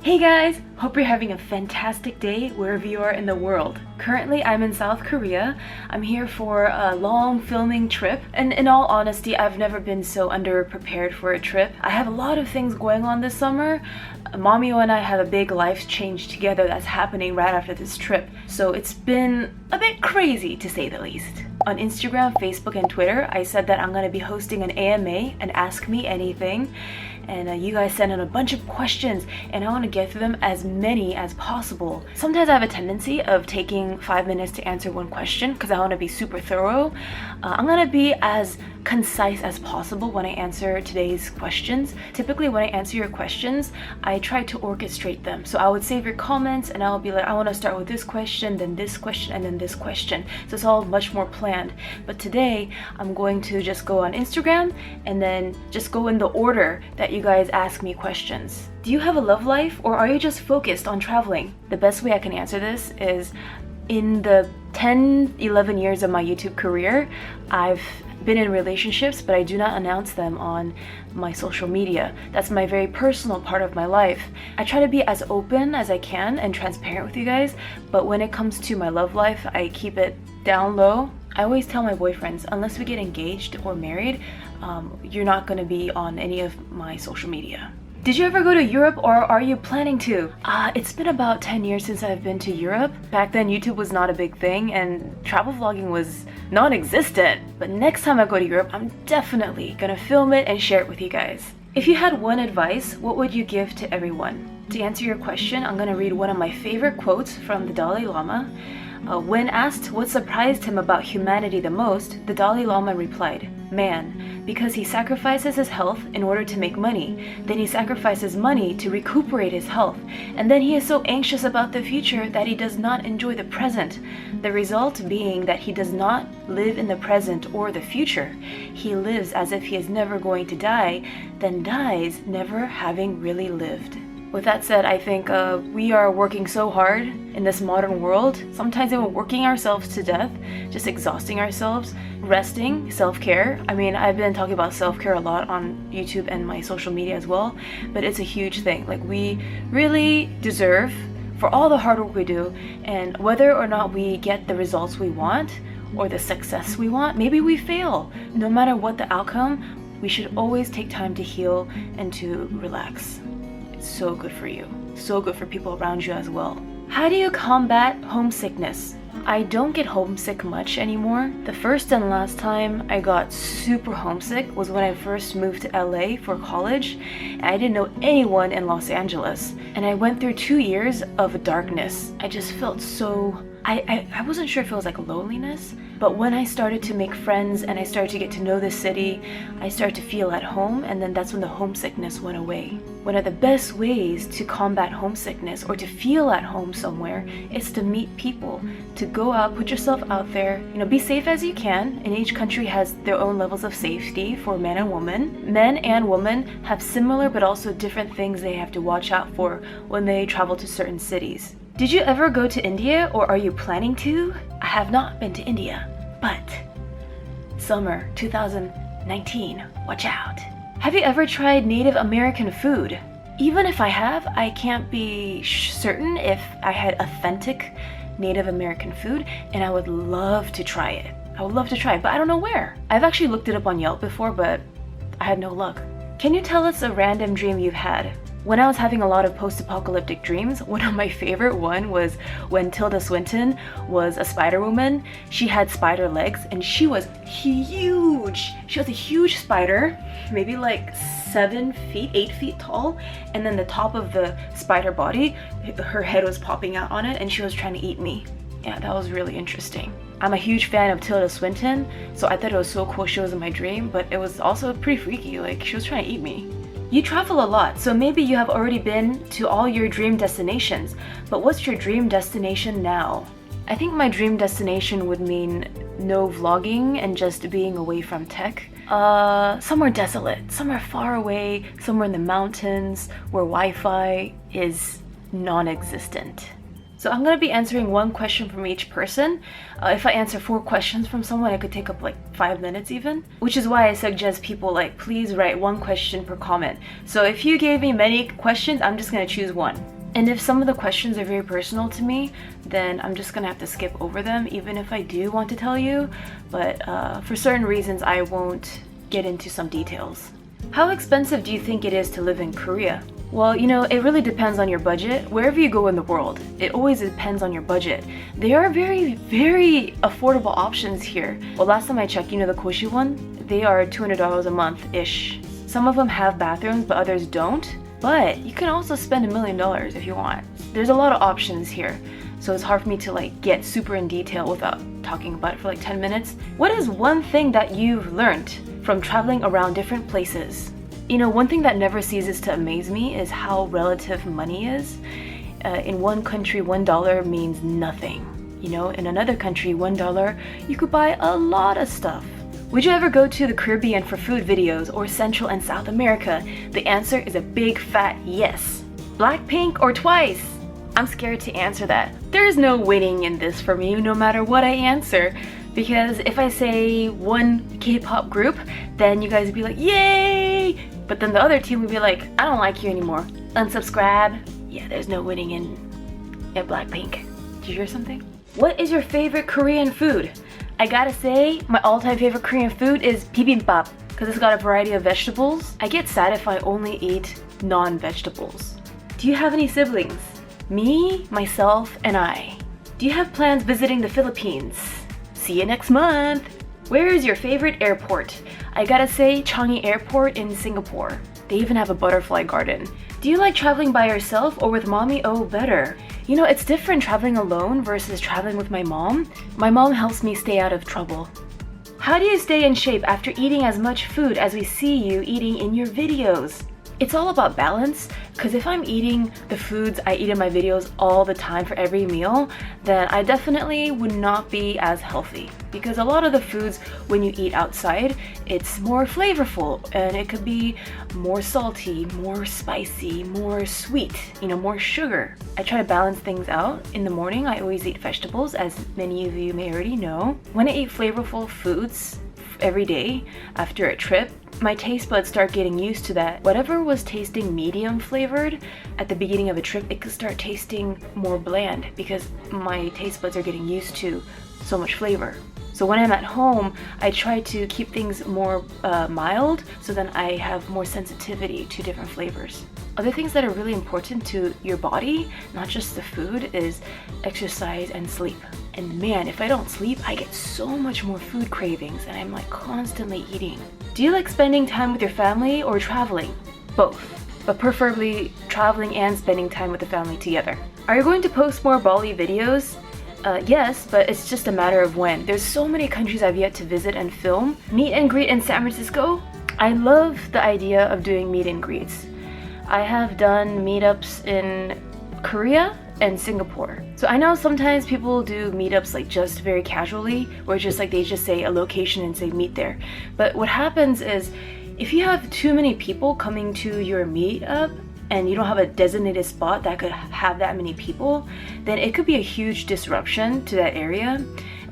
Hey guys! Hope you're having a fantastic day wherever you are in the world. Currently, I'm in South Korea. I'm here for a long filming trip, and in all honesty, I've never been so underprepared for a trip. I have a lot of things going on this summer. Mommy and I have a big life change together that's happening right after this trip, so it's been a bit crazy to say the least. On Instagram, Facebook, and Twitter, I said that I'm going to be hosting an AMA, an Ask Me Anything, and you guys sent in a bunch of questions and I want to get through them as many as possible. Sometimes I have a tendency of taking 5 minutes to answer one question because I want to be super thorough. I'm going to be as concise as possible when I answer today's questions. Typically when I answer your questions, I try to orchestrate them. So I would save your comments and I'll be like, I want to start with this question, then this question, and then this question. So it's all much more planned. But today I'm going to just go on Instagram and then just go in the order that you guys ask me questions. Do you have a love life or are you just focused on traveling? The best way I can answer this is in the 10-11 years of my YouTube career, I've been in relationships, but I do not announce them on my social media. That's my very personal part of my life. I try to be as open as I can and transparent with you guys, but when it comes to my love life, I keep it down low. I always tell my boyfriends, unless we get engaged or married, you're not going to be on any of my social media. Did you ever go to Europe or are you planning to? It's been about 10 years since I've been to Europe. Back then YouTube was not a big thing and travel vlogging was non-existent. But next time I go to Europe, I'm definitely gonna film it and share it with you guys. If you had one advice, what would you give to everyone? To answer your question, I'm gonna read one of my favorite quotes from the Dalai Lama. When asked what surprised him about humanity the most, the Dalai Lama replied, "Man, because he sacrifices his health in order to make money, then he sacrifices money to recuperate his health, and then he is so anxious about the future that he does not enjoy the present. The result being that he does not live in the present or the future. He lives as if he is never going to die, then dies never having really lived." With that said, I think we are working so hard in this modern world, sometimes even working ourselves to death, just exhausting ourselves, resting, self-care. I mean, I've been talking about self-care a lot on YouTube and my social media as well, but it's a huge thing. Like, we really deserve for all the hard work we do, and whether or not we get the results we want or the success we want, maybe we fail. No matter what the outcome, we should always take time to heal and to relax. So good for you. So good for people around you as well. How do you combat homesickness? I don't get homesick much anymore. The first and last time I got super homesick was when I first moved to LA for college. And I didn't know anyone in Los Angeles. And I went through 2 years of darkness. I just felt so... I wasn't sure if it was like loneliness, but when I started to make friends and I started to get to know the city, I started to feel at home, and then that's when the homesickness went away. One of the best ways to combat homesickness or to feel at home somewhere is to meet people, to go out, put yourself out there, be safe as you can, and each country has their own levels of safety for men and women. Men and women have similar but also different things they have to watch out for when they travel to certain cities. Did you ever go to India or are you planning to? I have not been to India, but summer 2019, watch out. Have you ever tried Native American food? Even if I have, I can't be certain if I had authentic Native American food, and I would love to try it. I would love to try it, but I don't know where. I've actually looked it up on Yelp before, but I had no luck. Can you tell us a random dream you've had? When I was having a lot of post-apocalyptic dreams, one of my favorite one was when Tilda Swinton was a Spider-Woman. She had spider legs and she was huge. She was a huge spider, maybe like 7 feet, 8 feet tall. And then the top of the spider body, her head was popping out on it and she was trying to eat me. Yeah, that was really interesting. I'm a huge fan of Tilda Swinton, so I thought it was so cool she was in my dream, but it was also pretty freaky, like she was trying to eat me. You travel a lot, so maybe you have already been to all your dream destinations, but what's your dream destination now? I think my dream destination would mean no vlogging and just being away from tech. Somewhere desolate, somewhere far away, somewhere in the mountains where Wi-Fi is non-existent. So I'm gonna be answering one question from each person. If I answer 4 questions from someone, it could take up like 5 minutes even, which is why I suggest people like please write 1 question per comment. So if you gave me many questions, I'm just gonna choose 1. And if some of the questions are very personal to me, then I'm just gonna have to skip over them, even if I do want to tell you. But for certain reasons, I won't get into some details. How expensive do you think it is to live in Korea? Well, you know, it really depends on your budget. Wherever you go in the world, it always depends on your budget. There are very, very affordable options here. Well, last time I checked, you know, the Koshi one, they are $200 a month-ish. Some of them have bathrooms, but others don't. But you can also spend $1 million if you want. There's a lot of options here, so it's hard for me to like get super in detail without talking about it for like 10 minutes. What is one thing that you've learned from traveling around different places? You know, one thing that never ceases to amaze me is how relative money is. In one country, $1 means nothing. You know, in another country, $1, you could buy a lot of stuff. Would you ever go to the Caribbean for food videos or Central and South America? The answer is a big fat yes. Blackpink or Twice? I'm scared to answer that. There's no winning in this for me no matter what I answer. Because if I say one K-pop group, then you guys would be like, yay! But then the other team would be like, I don't like you anymore. Unsubscribe. Yeah, there's no winning in Blackpink. Did you hear something? What is your favorite Korean food? I gotta say, my all-time favorite Korean food is bibimbap because it's got a variety of vegetables. I get sad if I only eat non-vegetables. Do you have any siblings? Me, myself, and I. Do you have plans visiting the Philippines? See you next month! Where is your favorite airport? I gotta say, Changi Airport in Singapore. They even have a butterfly garden. Do you like traveling by yourself or with mommy? Oh, better. You know, it's different traveling alone versus traveling with my mom. My mom helps me stay out of trouble. How do you stay in shape after eating as much food as we see you eating in your videos? It's all about balance, because if I'm eating the foods I eat in my videos all the time for every meal, then I definitely would not be as healthy. Because a lot of the foods, when you eat outside, it's more flavorful, and it could be more salty, more spicy, more sweet, you know, more sugar. I try to balance things out. In the morning, I always eat vegetables, as many of you may already know. When I eat flavorful foods every day after a trip, my taste buds start getting used to that. Whatever was tasting medium flavored at the beginning of a trip, it could start tasting more bland because my taste buds are getting used to so much flavor. So when I'm at home, I try to keep things more mild, so then I have more sensitivity to different flavors. Other things that are really important to your body, not just the food, is exercise and sleep. And man, if I don't sleep, I get so much more food cravings and I'm like constantly eating. Do you like spending time with your family or traveling? Both, but preferably traveling and spending time with the family together. Are you going to post more Bali videos? Yes, but it's just a matter of when. There's so many countries I've yet to visit and film. Meet and greet in San Francisco? I love the idea of doing meet and greets. I have done meetups in Korea and Singapore. So I know sometimes people do meetups like just very casually, where just like they just say a location and say meet there. But what happens is if you have too many people coming to your meetup, and you don't have a designated spot that could have that many people, then it could be a huge disruption to that area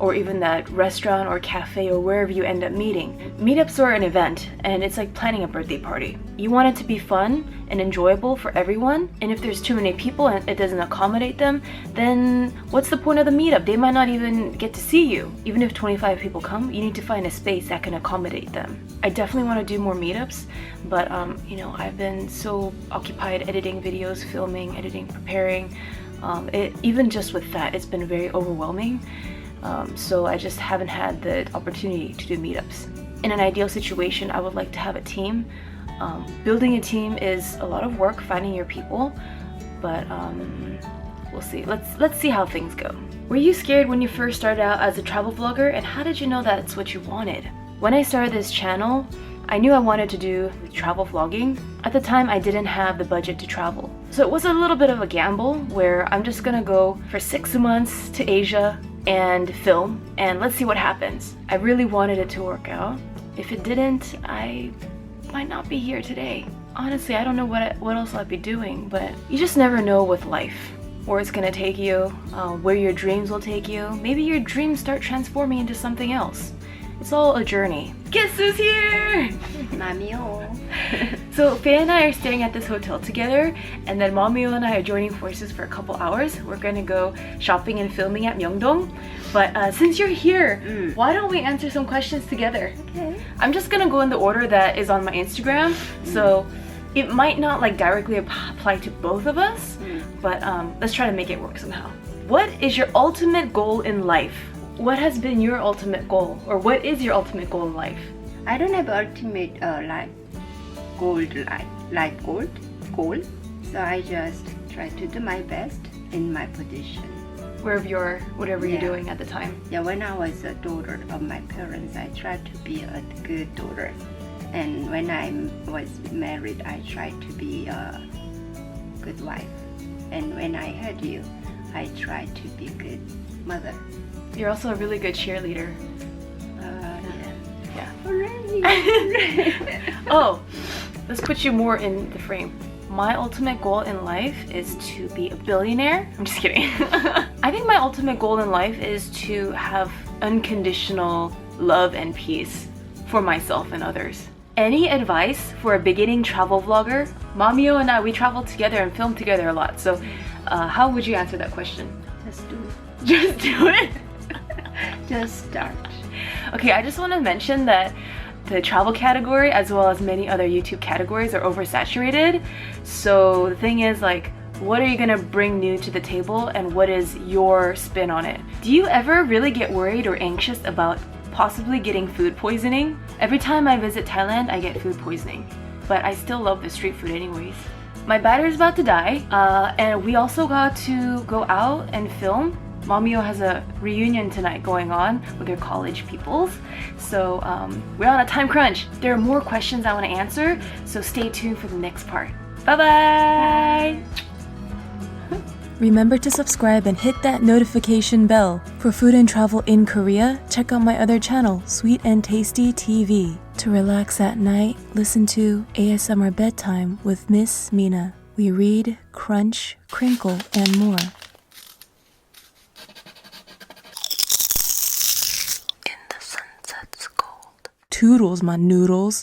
or even that restaurant or cafe or wherever you end up meeting. Meetups are an event, and it's like planning a birthday party. You want it to be fun and enjoyable for everyone, and if there's too many people and it doesn't accommodate them, then what's the point of the meetup? They might not even get to see you. Even if 25 people come, you need to find a space that can accommodate them. I definitely want to do more meetups, but you know, I've been so occupied editing videos, filming, editing, preparing. Even just with that, it's been very overwhelming. So I just haven't had the opportunity to do meetups. In an ideal situation, I would like to have a team. Building a team is a lot of work, finding your people, but we'll see. Let's see how things go. Were you scared when you first started out as a travel vlogger, and how did you know that's what you wanted? When I started this channel, I knew I wanted to do travel vlogging. At the time, I didn't have the budget to travel. So it was a little bit of a gamble where I'm just gonna go for 6 months to Asia and film, and let's see what happens. I really wanted it to work out. If it didn't, I might not be here today. Honestly, I don't know what else I'd be doing, but you just never know with life. where it's gonna take you, where your dreams will take you. Maybe your dreams start transforming into something else. It's all a journey. Guess who's here? Mamio. So Faye and I are staying at this hotel together, and then Mamio and I are joining forces for a couple hours. We're gonna go shopping and filming at Myeongdong. But since you're here, why don't we answer some questions together? Okay. I'm just gonna go in the order that is on my Instagram, so it might not like directly apply to both of us, but let's try to make it work somehow. What is your ultimate goal in life? What has been your ultimate goal, or what is your ultimate goal in life? I don't have ultimate goal. So I just try to do my best in my position. Whatever you're doing at the time. Yeah, when I was a daughter of my parents, I tried to be a good daughter. And when I was married, I tried to be a good wife. And when I had you, I tried to be a good mother. You're also a really good cheerleader. Yeah. Already. Oh, let's put you more in the frame. My ultimate goal in life is to be a billionaire. I'm just kidding. I think my ultimate goal in life is to have unconditional love and peace for myself and others. Any advice for a beginning travel vlogger? Mamio and I, we travel together and film together a lot. So how would you answer that question? Just do it. Just do it? Just start. Okay, I just want to mention that the travel category as well as many other YouTube categories are oversaturated. So the thing is, like, what are you gonna bring new to the table and what is your spin on it? Do you ever really get worried or anxious about possibly getting food poisoning? Every time I visit Thailand, I get food poisoning, but I still love the street food anyways. My battery's about to die, and we also got to go out and film. Mamio has a reunion tonight going on with her college peoples, so we're on a time crunch. There are more questions I want to answer, so stay tuned for the next part. Bye bye! Remember to subscribe and hit that notification bell. For food and travel in Korea, check out my other channel, Sweet and Tasty TV. To relax at night, listen to ASMR Bedtime with Miss Mina. We read, crunch, crinkle, and more. In the sunset's gold. Toodles, my noodles.